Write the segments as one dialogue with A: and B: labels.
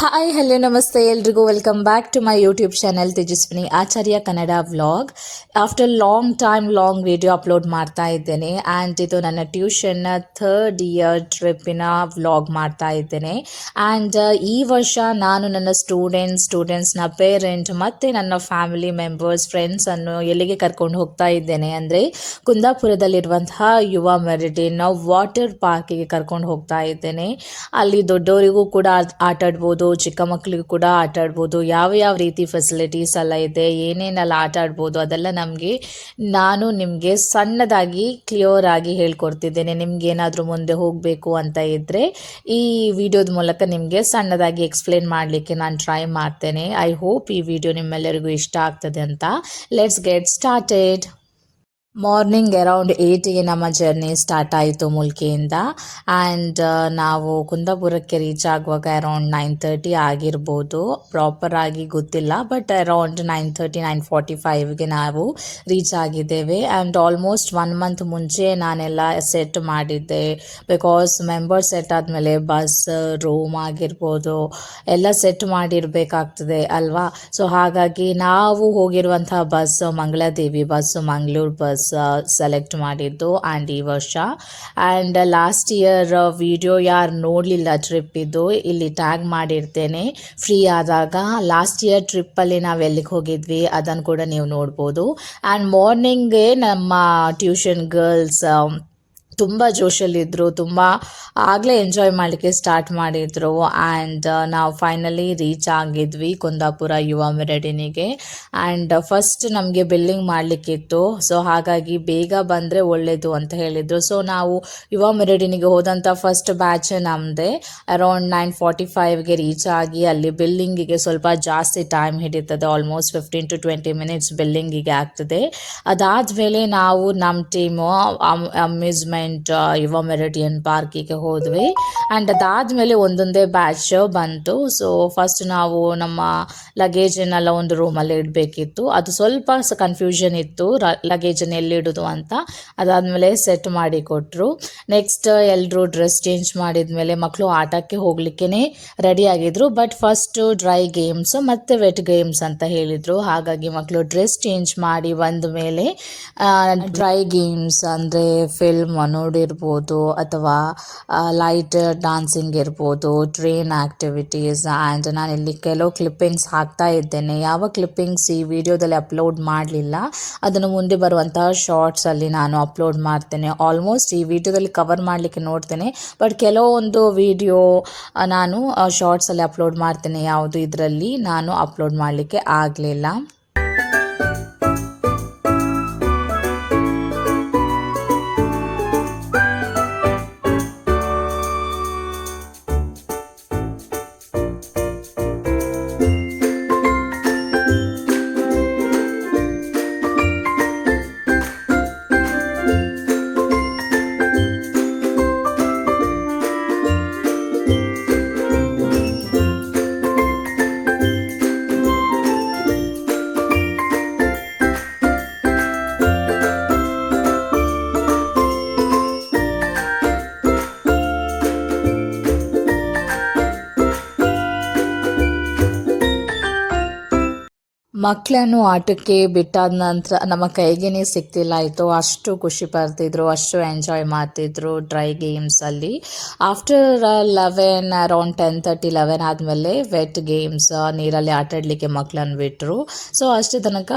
A: Hi hello ನಮಸ್ತೆ ಎಲ್ರಿಗೂ welcome back to my YouTube channel Tejaswini Acharya Kannada vlog. After long video upload ಮಾಡ್ತಾ ಇದ್ದೇನೆ and ಇದು ನನ್ನ ಟ್ಯೂಷನ್ನ 3rd ಇಯರ್ ಟ್ರಿಪ್ಪಿನ ವ್ಲಾಗ್ ಮಾಡ್ತಾ ಇದ್ದೇನೆ. ಆ್ಯಂಡ್ ಈ ವರ್ಷ ನಾನು ನನ್ನ ಸ್ಟೂಡೆಂಟ್ಸ್ನ ಪೇರೆಂಟ್ ಮತ್ತು ನನ್ನ ಫ್ಯಾಮಿಲಿ ಮೆಂಬರ್ಸ್ ಫ್ರೆಂಡ್ಸನ್ನು ಎಲ್ಲಿಗೆ ಕರ್ಕೊಂಡು ಹೋಗ್ತಾ ಇದ್ದೇನೆ ಅಂದರೆ ಕುಂದಾಪುರದಲ್ಲಿರುವಂತಹ ಯುವ ಮೆರಿಡಿಯನ್ ವಾಟರ್ ಪಾರ್ಕಿಗೆ ಕರ್ಕೊಂಡು ಹೋಗ್ತಾ ಇದ್ದೇನೆ. ಅಲ್ಲಿ ದೊಡ್ಡವರಿಗೂ ಕೂಡ ಆಟಾಡ್ಬೋದು, ಚಿಕ್ಕ ಮಕ್ಕಳಿಗೂ ಕೂಡ ಆಟ ಆಡ್ಬೋದು. ಯಾವ ರೀತಿ ಫೆಸಿಲಿಟೀಸ್ ಎಲ್ಲ ಇದೆ, ಏನೇನೆಲ್ಲ ಆಟ ಆಡ್ಬೋದು ಅದೆಲ್ಲ ನಾನು ನಿಮಗೆ ಸಣ್ಣದಾಗಿ ಕ್ಲಿಯರ್ ಆಗಿ ಹೇಳ್ಕೊಡ್ತಿದ್ದೇನೆ. ನಿಮ್ಗೆ ಏನಾದರೂ ಮುಂದೆ ಹೋಗಬೇಕು ಅಂತ ಇದ್ದರೆ ಈ ವಿಡಿಯೋದ ಮೂಲಕ ನಿಮಗೆ ಸಣ್ಣದಾಗಿ ಎಕ್ಸ್ಪ್ಲೇನ್ ಮಾಡಲಿಕ್ಕೆ ನಾನು ಟ್ರೈ ಮಾಡ್ತೇನೆ. ಐ ಹೋಪ್ ಈ ವಿಡಿಯೋ ನಿಮ್ಮೆಲ್ಲರಿಗೂ ಇಷ್ಟ ಆಗ್ತದೆ ಅಂತ. Let's get started. Morning around 8ಗೆ ನಮ್ಮ ಜರ್ನಿ ಸ್ಟಾರ್ಟ್ ಆಯಿತು ಮುಲ್ಕಿಯಿಂದ. ಆ್ಯಂಡ್ ನಾವು ಕುಂದಾಪುರಕ್ಕೆ ರೀಚ್ ಆಗುವಾಗ ಅರೌಂಡ್ 9:30 ಆಗಿರ್ಬೋದು, ಪ್ರಾಪರಾಗಿ ಗೊತ್ತಿಲ್ಲ, ಬಟ್ ಅರೌಂಡ್ 9:30 9:45ಗೆ ನಾವು ರೀಚ್ ಆಗಿದ್ದೇವೆ. ಆ್ಯಂಡ್ ಆಲ್ಮೋಸ್ಟ್ 1 ಮಂತ್ ಮುಂಚೆ ನಾನೆಲ್ಲ ಸೆಟ್ ಮಾಡಿದ್ದೆ, ಬಿಕಾಸ್ ಮೆಂಬರ್ ಸೆಟ್ ಆದಮೇಲೆ ಬಸ್, ರೂಮ್ ಆಗಿರ್ಬೋದು ಎಲ್ಲ ಸೆಟ್ ಮಾಡಿರಬೇಕಾಗ್ತದೆ ಅಲ್ವಾ. ಸೊ ಹಾಗಾಗಿ ನಾವು ಹೋಗಿರುವಂತಹ bus Mangaladevi bus, Mangaluru bus select ಮಾಡಿದ್ದು. ಆ್ಯಂಡ್ ಈ ವರ್ಷ ಆ್ಯಂಡ್ ಲಾಸ್ಟ್ ಇಯರ್ ವಿಡಿಯೋ ಯಾರು ನೋಡಲಿಲ್ಲ ಟ್ರಿಪ್ಪಿದ್ದು ಇಲ್ಲಿ ಟ್ಯಾಗ್ ಮಾಡಿರ್ತೇನೆ. ಫ್ರೀ ಆದಾಗ ಲಾಸ್ಟ್ ಇಯರ್ ಟ್ರಿಪ್ಪಲ್ಲಿ ನಾವು ಎಲ್ಲಿಗೆ ಹೋಗಿದ್ವಿ ಅದನ್ನು ಕೂಡ ನೀವು ನೋಡ್ಬೋದು. ಆ್ಯಂಡ್ ಮಾರ್ನಿಂಗೇ ನಮ್ಮ ಟ್ಯೂಷನ್ ಗರ್ಲ್ಸ್ ತುಂಬ ಜೋಶಲ್ಲಿದ್ದರು, ತುಂಬ ಆಗಲೇ ಎಂಜಾಯ್ ಮಾಡಲಿಕ್ಕೆ ಸ್ಟಾರ್ಟ್ ಮಾಡಿದರು. ಆ್ಯಂಡ್ ನಾವು ಫೈನಲಿ ರೀಚ್ ಆಗಿದ್ವಿ ಕುಂದಾಪುರ ಯುವ ಮೆರಿಡಿಯನ್ನಿಗೆ. ಆ್ಯಂಡ್ ಫಸ್ಟ್ ನಮಗೆ ಬಿಲ್ಲಿಂಗ್ ಮಾಡಲಿಕ್ಕಿತ್ತು, ಸೊ ಹಾಗಾಗಿ ಬೇಗ ಬಂದರೆ ಒಳ್ಳೆಯದು ಅಂತ ಹೇಳಿದರು. ಸೊ ನಾವು ಯುವ ಮೆರಿಡಿಯನ್ನಿಗೆ ಹೋದಂಥ ಫಸ್ಟ್ ಬ್ಯಾಚ್ ನಮ್ಮದೇ. ಅರೌಂಡ್ 9:45ಗೆ ರೀಚ್ ಆಗಿ ಅಲ್ಲಿ ಬಿಲ್ಲಿಂಗಿಗೆ ಸ್ವಲ್ಪ ಜಾಸ್ತಿ ಟೈಮ್ ಹಿಡಿತದೆ, ಆಲ್ಮೋಸ್ಟ್ 15 to 20 ಮಿನಿಟ್ಸ್ ಬಿಲ್ಲಿಂಗಿಗೆ ಆಗ್ತದೆ. ಅದಾದಮೇಲೆ ನಾವು ನಮ್ಮ ಟೀಮು ಅಮ್ಯೂಸ್ಮೆಂಟ್ ಯುವ ಮೆರಿಡಿಯನ್ ಪಾರ್ಕಿಗೆ ಹೋದ್ವಿ. ಆ್ಯಂಡ್ ಅದಾದಮೇಲೆ ಒಂದೊಂದೇ ಬ್ಯಾಚ್ ಬಂತು. ಸೊ ಫಸ್ಟ್ ನಾವು ನಮ್ಮ ಲಗೇಜನ್ನೆಲ್ಲ ಒಂದು ರೂಮಲ್ಲಿ ಇಡಬೇಕಿತ್ತು. ಅದು ಸ್ವಲ್ಪ ಕನ್ಫ್ಯೂಷನ್ ಇತ್ತು, ಲಗೇಜನ್ನು ಎಲ್ಲಿಡೋದು ಅಂತ. ಅದಾದಮೇಲೆ ಸೆಟ್ ಮಾಡಿ ಕೊಟ್ಟರು. ನೆಕ್ಸ್ಟ್ ಎಲ್ಲರೂ ಡ್ರೆಸ್ ಚೇಂಜ್ ಮಾಡಿದ ಮೇಲೆ ಮಕ್ಕಳು ಆಟಕ್ಕೆ ಹೋಗಲಿಕ್ಕೆ ರೆಡಿ ಆಗಿದ್ರು. ಬಟ್ ಫಸ್ಟು ಡ್ರೈ ಗೇಮ್ಸ್ ಮತ್ತು ವೆಟ್ ಗೇಮ್ಸ್ ಅಂತ ಹೇಳಿದರು. ಹಾಗಾಗಿ ಮಕ್ಕಳು ಡ್ರೆಸ್ ಚೇಂಜ್ ಮಾಡಿ ಬಂದ ಮೇಲೆ ಡ್ರೈ ಗೇಮ್ಸ್ ಅಂದರೆ ಫಿಲ್ಮ್ ನೋಡಿರ್ಬೋದು, ಅಥವಾ ಲೈಟ್ ಡಾನ್ಸಿಂಗ್ ಇರ್ಬೋದು, ಟ್ರೈನ್ ಆ್ಯಕ್ಟಿವಿಟೀಸ್. ಆ್ಯಂಡ್ ನಾನಿಲ್ಲಿ ಕೆಲವು ಕ್ಲಿಪ್ಪಿಂಗ್ಸ್ ಹಾಕ್ತಾ ಇದ್ದೇನೆ. ಯಾವ ಕ್ಲಿಪ್ಪಿಂಗ್ಸ್ ಈ ವಿಡಿಯೋದಲ್ಲಿ ಅಪ್ಲೋಡ್ ಮಾಡಲಿಲ್ಲ ಅದನ್ನು ಮುಂದೆ ಬರುವಂತಹ ಶಾರ್ಟ್ಸಲ್ಲಿ ನಾನು ಅಪ್ಲೋಡ್ ಮಾಡ್ತೇನೆ. ಆಲ್ಮೋಸ್ಟ್ ಈ ವಿಡಿಯೋದಲ್ಲಿ ಕವರ್ ಮಾಡಲಿಕ್ಕೆ ನೋಡ್ತೇನೆ, ಬಟ್ ಕೆಲವೊಂದು ವಿಡಿಯೋ ನಾನು ಶಾರ್ಟ್ಸಲ್ಲಿ ಅಪ್ಲೋಡ್ ಮಾಡ್ತೇನೆ, ಯಾವುದು ಇದರಲ್ಲಿ ನಾನು ಅಪ್ಲೋಡ್ ಮಾಡಲಿಕ್ಕೆ ಆಗಲಿಲ್ಲ. ಮಕ್ಕಳನ್ನು ಆಟಕ್ಕೆ ಬಿಟ್ಟಾದ ನಂತರ ನಮ್ಮ ಕೈಗೇ ಸಿಗ್ತಿಲ್ಲ ಇತ್ತು, ಅಷ್ಟು ಖುಷಿ ಪಡ್ತಿದ್ರು, ಅಷ್ಟು ಎಂಜಾಯ್ ಮಾಡ್ತಿದ್ರು ಡ್ರೈ ಗೇಮ್ಸಲ್ಲಿ. ಆಫ್ಟರ್ 11 ಅರೌಂಡ್ 10:30 11 ಆದಮೇಲೆ ವೆಟ್ ಗೇಮ್ಸ್, ನೀರಲ್ಲಿ ಆಟಾಡಲಿಕ್ಕೆ ಮಕ್ಕಳನ್ನು ಬಿಟ್ಟರು. ಸೊ ಅಷ್ಟು ತನಕ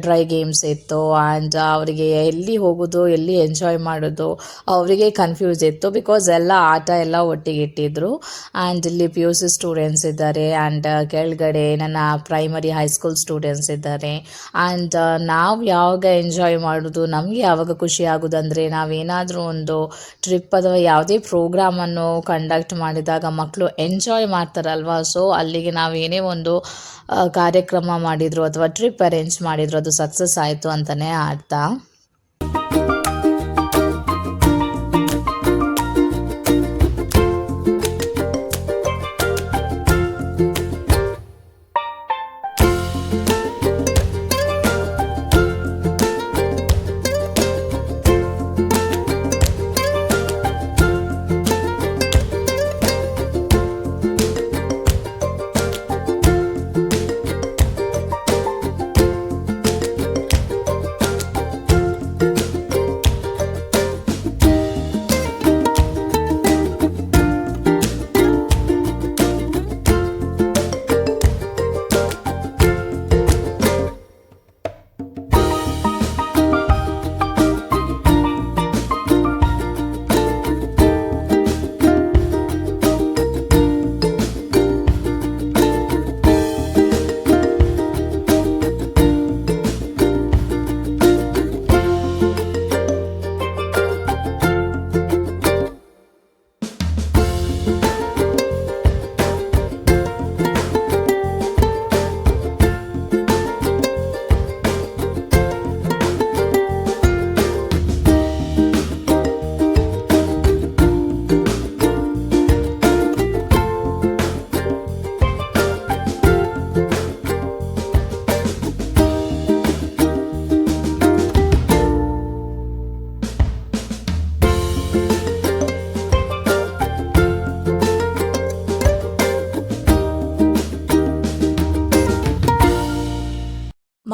A: ಡ್ರೈ ಗೇಮ್ಸ್ ಇತ್ತು. ಆ್ಯಂಡ್ ಅವರಿಗೆ ಎಲ್ಲಿ ಹೋಗೋದು, ಎಲ್ಲಿ ಎಂಜಾಯ್ ಮಾಡೋದು ಅವರಿಗೆ ಕನ್ಫ್ಯೂಸ್ ಇತ್ತು, ಬಿಕಾಸ್ ಎಲ್ಲ ಆಟ ಎಲ್ಲ ಒಟ್ಟಿಗೆ ಇಟ್ಟಿದ್ರು. ಆ್ಯಂಡ್ ಇಲ್ಲಿ PUC ಸ್ಟೂಡೆಂಟ್ಸ್ ಇದ್ದಾರೆ, ಆ್ಯಂಡ್ ಕೆಳಗಡೆ ನನ್ನ ಪ್ರೈಮರಿ ಹೈಸ್ಕೂಲ್ ಸ್ಟೂಡೆಂಟ್ಸ್ ಇದ್ದಾರೆ. ಆ್ಯಂಡ್ ನಾವು ಯಾವಾಗ ಎಂಜಾಯ್ ಮಾಡೋದು, ನಮಗೆ ಯಾವಾಗ ಖುಷಿ ಆಗೋದಂದರೆ ನಾವೇನಾದರೂ ಒಂದು ಟ್ರಿಪ್ ಅಥವಾ ಯಾವುದೇ ಪ್ರೋಗ್ರಾಮನ್ನು ಕಂಡಕ್ಟ್ ಮಾಡಿದಾಗ ಮಕ್ಕಳು ಎಂಜಾಯ್ ಮಾಡ್ತಾರಲ್ವ. ಸೊ ಅಲ್ಲಿಗೆ ನಾವೇನೇ ಒಂದು ಕಾರ್ಯಕ್ರಮ ಮಾಡಿದ್ರು ಅಥವಾ ಟ್ರಿಪ್ ಅರೇಂಜ್ ಮಾಡಿದ್ರು ಅದು ಸಕ್ಸಸ್ ಆಯಿತು ಅಂತಲೇ ಅರ್ಥ.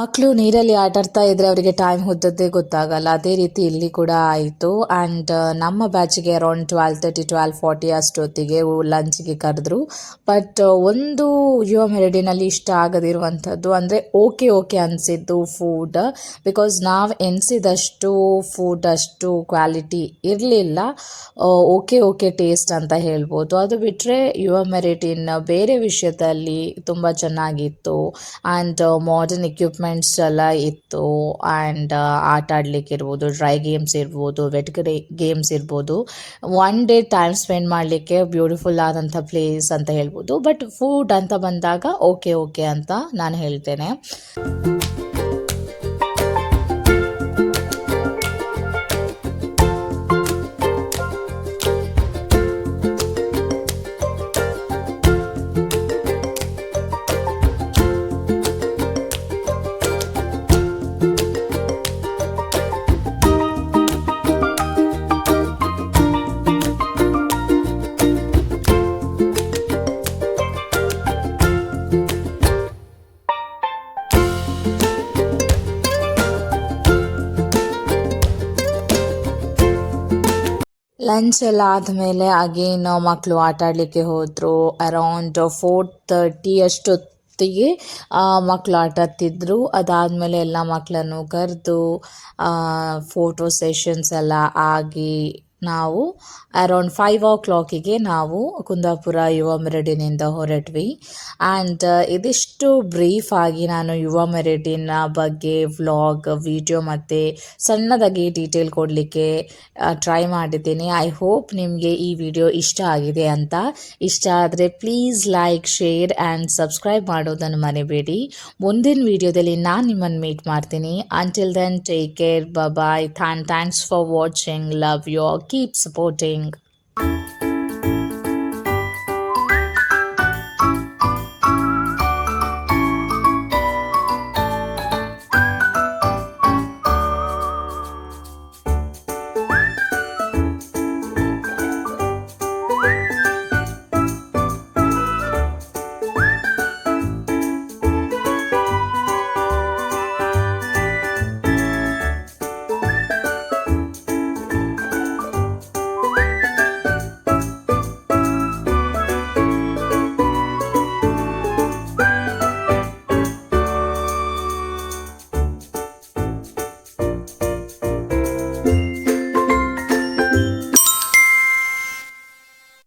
A: ಮಕ್ಕಳು ನೀರಲ್ಲಿ ಆಟಾಡ್ತಾ ಇದ್ರೆ ಅವರಿಗೆ ಟೈಮ್ ಹೋದದ್ದೇ ಗೊತ್ತಾಗಲ್ಲ. ಅದೇ ರೀತಿ ಇಲ್ಲಿ ಕೂಡ ಆಯಿತು. ಆ್ಯಂಡ್ ನಮ್ಮ ಬ್ಯಾಚಿಗೆ ಅರೌಂಡ್ 12:30 12:40 ಅಷ್ಟೊತ್ತಿಗೆ ಲಂಚ್ಗೆ ಕರೆದ್ರು. ಬಟ್ ಒಂದು ಯುವ ಮೆರಡಿನಲ್ಲಿ ಇಷ್ಟ ಆಗದಿರುವಂಥದ್ದು ಅಂದರೆ ಓಕೆ ಅನಿಸಿದ್ದು ಫುಡ್, ಬಿಕಾಸ್ ನಾವು ಎನಿಸಿದಷ್ಟು ಫುಡ್ ಅಷ್ಟು ಕ್ವಾಲಿಟಿ ಇರಲಿಲ್ಲ. ಓಕೆ ಟೇಸ್ಟ್ ಅಂತ ಹೇಳ್ಬೋದು. ಅದು ಬಿಟ್ಟರೆ ಯುವ ಮೆರಿಟಿನ ಬೇರೆ ವಿಷಯದಲ್ಲಿ ತುಂಬ ಚೆನ್ನಾಗಿತ್ತು. ಆ್ಯಂಡ್ ಮಾಡರ್ನ್ ಎಕ್ವಿಪ್ಮೆಂಟ್ಸ್ ಎಲ್ಲ ಇತ್ತು. ಆ್ಯಂಡ್ ಆಟ ಆಡ್ಲಿಕ್ಕೆ ಇರ್ಬೋದು, ಡ್ರೈ ಗೇಮ್ಸ್ ಇರ್ಬೋದು, ವೆಟ್ ಗೇಮ್ಸ್ ಇರ್ಬೋದು. ಒನ್ ಡೇ ಟೈಮ್ ಸ್ಪೆಂಡ್ ಮಾಡಲಿಕ್ಕೆ ಬ್ಯೂಟಿಫುಲ್ ಆದಂಥ ಪ್ಲೇಸ್ ಅಂತ ಹೇಳ್ಬೋದು. ಬಟ್ ಫುಡ್ ಅಂತ ಬಂದಾಗ ಓಕೆ ಅಂತ ನಾನು ಹೇಳ್ತೇನೆ. ಲಂಚ್ ಎಲ್ಲ ಆದಮೇಲೆ ಅಗೇನ್ ಮಕ್ಕಳು ಆಟ ಆಡಲಿಕ್ಕೆ ಹೋದರು. ಅರೌಂಡ್ 4:30 ಅಷ್ಟೊತ್ತಿಗೆ ಮಕ್ಕಳು ಆಟಾಡ್ತಿದ್ರು. ಅದಾದಮೇಲೆ ಎಲ್ಲ ಮಕ್ಕಳನ್ನು ಕರೆದು ಫೋಟೋ ಸೆಷನ್ಸ್ ಎಲ್ಲ ಆಗಿ ನಾವು ಅರೌಂಡ್ 5 o'clock ನಾವು ಕುಂದಾಪುರ ಯುವ ಮೆರಡಿನಿಂದ ಹೊರಟ್ವಿ. ಆ್ಯಂಡ್ ಇದಿಷ್ಟು ಬ್ರೀಫ್ ಆಗಿ ನಾನು ಯುವ ಮೆರಡಿನ ಬಗ್ಗೆ ವ್ಲಾಗ್, ವಿಡಿಯೋ ಮತ್ತು ಸಣ್ಣದಾಗಿ ಡೀಟೇಲ್ ಕೊಡಲಿಕ್ಕೆ ಟ್ರೈ ಮಾಡಿದ್ದೀನಿ. ಐ ಹೋಪ್ ನಿಮಗೆ ಈ ವಿಡಿಯೋ ಇಷ್ಟ ಆಗಿದೆ ಅಂತ. ಇಷ್ಟ ಆದರೆ please like, share and subscribe ಮಾಡೋದನ್ನು ಮರಿಬೇಡಿ. ಮುಂದಿನ ವಿಡಿಯೋದಲ್ಲಿ ನಾನು ನಿಮ್ಮನ್ನು ಮೀಟ್ ಮಾಡ್ತೀನಿ. Until then take care, bye. Thanks for watching. Love you. Keep supporting.